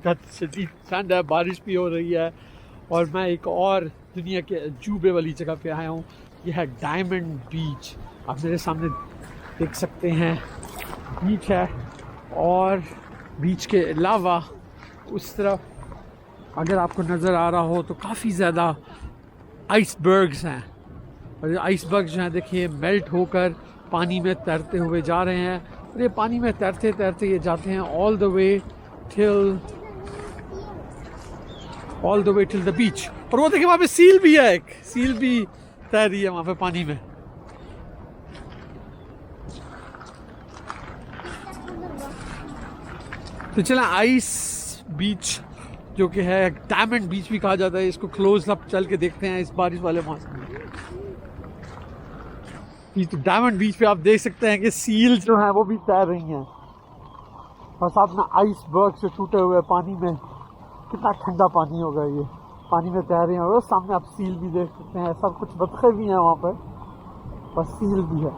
बहुत शदीद ठंड है, बारिश भी हो रही है और मैं एक और दुनिया के अजूबे वाली जगह पे आया हूँ। यह है डायमंड बीच। आप मेरे सामने देख सकते हैं बीच है और बीच के अलावा उस तरफ अगर आपको नज़र आ रहा हो तो काफ़ी ज़्यादा आइसबर्ग्स हैं और ये आइसबर्ग्स जो हैं देखिए मेल्ट होकर पानी में तैरते हुए जा रहे हैं और ये पानी में तैरते तैरते ये जाते हैं all the way till the beach. और वो देखिए वहाँ पे सील भी है, एक सील भी तैर रही है वहाँ पे पानी में। तो चला आइस बीच जो कि है डायमंड बीच भी कहा जाता है, इसको क्लोज अप चल के देखते हैं इस बारिश वाले मौसम में। तो डायमंड बीच पे आप देख सकते हैं कि सील जो है वो भी तैर रही हैं और साथ में आइसबर्ग से टूटे हुए पानी में, कितना ठंडा पानी होगा ये, पानी में तैर रहे हैं। और सामने आप सील भी देख सकते हैं, सब कुछ बतखे भी हैं वहाँ पर और सील भी है।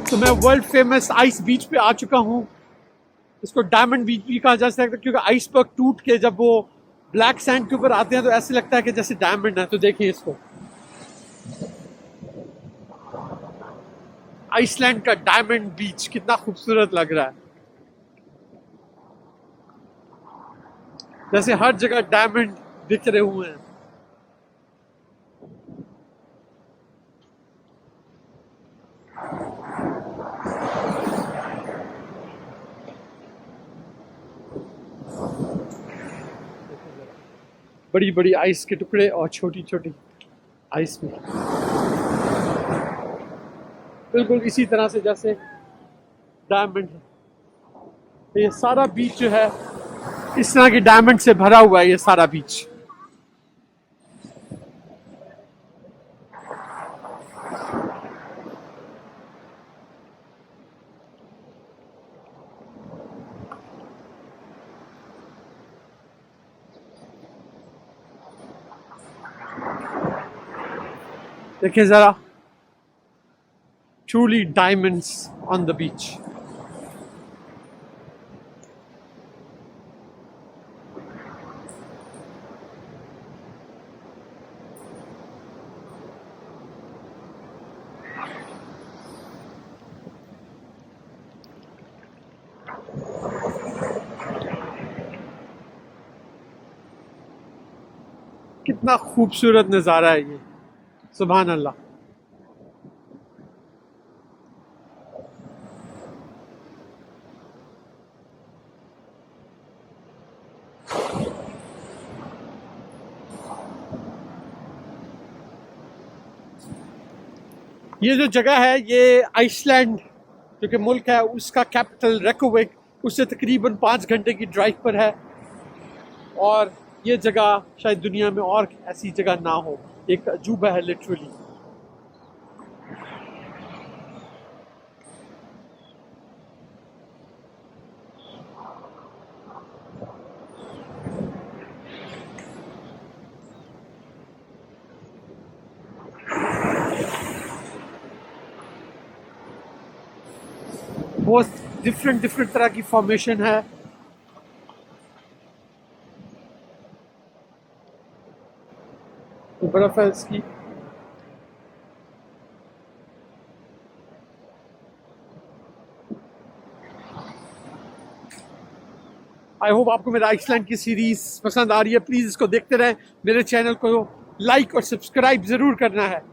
तो मैं वर्ल्ड फेमस आइस बीच पे आ चुका हूँ। इसको डायमंड बीच भी कहा जा सकता है क्योंकि आइसबर्ग टूट के जब वो ब्लैक सैंड के ऊपर आते हैं तो ऐसे लगता है कि जैसे डायमंड है। तो देखिए इसको, आइसलैंड का डायमंड बीच कितना खूबसूरत लग रहा है, जैसे हर जगह डायमंड दिख रहे हुए हैं। बड़ी बड़ी आइस के टुकड़े और छोटी छोटी आइस में, बिल्कुल इसी तरह से जैसे डायमंड है। तो ये सारा बीच जो है इस तरह के डायमंड से भरा हुआ है, ये सारा बीच। देखिए जरा, truly diamonds on the beach. कितना खूबसूरत नज़ारा है ये, सुभान अल्लाह। ये जो जगह है ये आइसलैंड जो कि मुल्क है उसका कैपिटल रेकविक, उससे तकरीबन 5 घंटे की ड्राइव पर है। और ये जगह शायद दुनिया में और ऐसी जगह ना हो, एक अजूबा है लिटरली। बहुत डिफरेंट तरह की फॉर्मेशन है। तो बर्फ है इसकी। आई होप आपको मेरा आइसलैंड की सीरीज पसंद आ रही है। प्लीज इसको देखते रहें, मेरे चैनल को लाइक और सब्सक्राइब जरूर करना है।